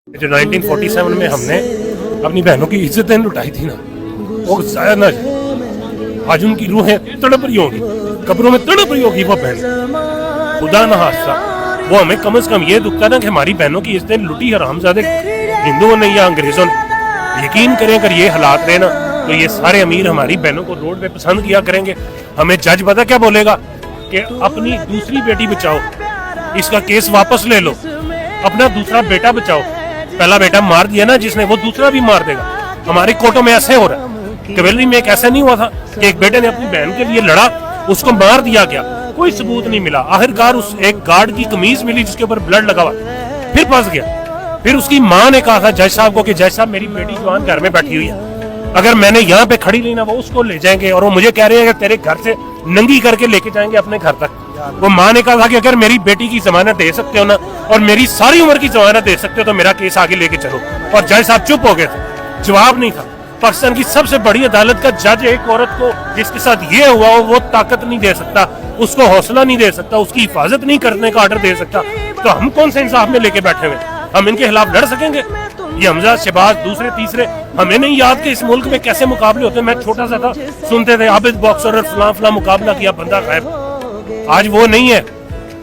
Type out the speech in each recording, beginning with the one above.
जो 1947 में हमने अपनी बहनों की इज्जतें लुटाई थी ना, वो जाया ना जाए। आज उनकी रूहें तड़प रही होगी, कब्रों में तड़प रही होगी वो बहन। खुदा न हादसा, वो हमें कम से कम ये दुखता ना कि हमारी बहनों की इज्जतें लुटी हरामजादे हिंदुओं ने या अंग्रेजों ने। यकीन करें अगर ये हालात रहे ना तो ये सारे अमीर हमारी बहनों को रोड पे पसंद किया करेंगे। हमें जज पता क्या बोलेगा कि अपनी दूसरी बेटी बचाओ, इसका केस वापस ले लो, अपना दूसरा बेटा बचाओ। पहला बेटा मार दिया ना जिसने, वो दूसरा भी मार देगा। हमारी कोर्टों में ऐसे हो रहा है। कैवेलरी में एक ऐसा नहीं हुआ था कि एक बेटे ने अपनी बहन के लिए लड़ा, उसको मार दिया गया, कोई सबूत नहीं मिला। आखिरकार उस एक गार्ड की कमीज मिली जिसके ऊपर ब्लड लगा हुआ, फिर फंस गया। फिर उसकी माँ ने कहा था जज साहब को कि जज साहब मेरी बेटी जवान घर में बैठी हुई है, अगर मैंने यहाँ पे खड़ी ली ना वो उसको ले जाएंगे, और वो मुझे कह रहे हैं कि तेरे घर से नंगी करके लेके जाएंगे अपने घर तक। वो माँ ने कहा था कि अगर मेरी बेटी की जमानत दे सकते हो ना और मेरी सारी उम्र की जमानत दे सकते हो तो मेरा केस आगे लेके चलो। और जज साहब चुप हो गए थे, जवाब नहीं था। पाकिस्तान की सबसे बड़ी अदालत का जज एक औरत को जिसके साथ ये हुआ वो ताकत नहीं दे सकता, उसको हौसला नहीं दे सकता, उसकी हिफाजत नहीं करने का ऑर्डर दे सकता, तो हम कौन से इंसाफ में लेके बैठे हुए? हम इनके खिलाफ लड़ सकेंगे? ये हमजा शहबाज दूसरे तीसरे, हमें नहीं याद कि इस मुल्क में कैसे मुकाबले होते। मैं छोटा सा था, सुनते थे आबिद बॉक्सर और फलां फलां मुकाबला किया, बंदा गायब। आज वो नहीं है,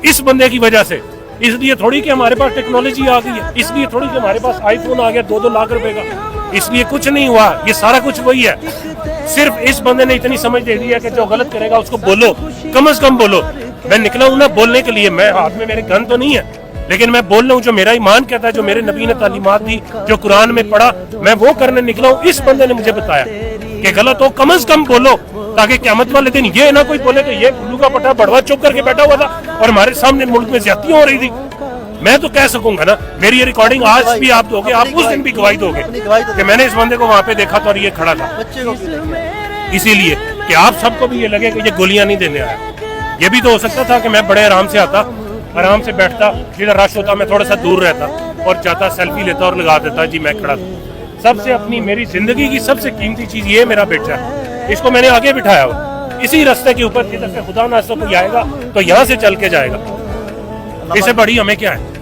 इस बंदे की वजह से। इसलिए थोड़ी कि हमारे पास टेक्नोलॉजी आ गई है, इसलिए थोड़ी कि हमारे पास आईफोन आ गया 2-2 लाख रुपए का, इसलिए कुछ नहीं हुआ। ये सारा कुछ वही है। सिर्फ इस बंदे ने इतनी समझ दे दी है कि जो गलत करेगा उसको बोलो, कम से कम बोलो। मैं निकला हूं ना बोलने के लिए, मैं हाथ में मेरे गन तो नहीं है, लेकिन मैं बोल रहा हूँ जो मेरा ईमान कहता है, जो मेरे नबी ने तालीमात दी, जो कुरान में पढ़ा, मैं वो करने निकला हूँ। इस बंदे ने मुझे बताया कि गलत हो, कम से कम बोलो, ताकि क़यामत वाले दिन ये ना कोई बोले कि ये उल्लू का पट्टा बड़वा चुप करके बैठा हुआ था और हमारे सामने मुल्क में ज्यादतियां हो रही थी। मैं तो कह सकूंगा ना, मेरी ये रिकॉर्डिंग आज भी आप दोगे, आप उस दिन भी गवाही दोगे कि मैंने इस बंदे को वहां पे देखा था और ये खड़ा था। इसीलिए कि आप सबको भी ये लगे कि ये गोलियां नहीं देने आया। ये भी तो हो सकता था कि मैं बड़े आराम से आता, आराम से बैठता, जिधर रश होता मैं थोड़ा सा दूर रहता और जाता, सेल्फी लेता और लगा देता जी मैं खड़ा था। सबसे अपनी मेरी जिंदगी की सबसे कीमती चीज ये मेरा बेटा है, इसको मैंने आगे बिठाया हुआ इसी रास्ते के ऊपर, जिधर से खुदा ना कोई आएगा तो यहाँ से चल के जाएगा। इससे बड़ी हमें क्या है?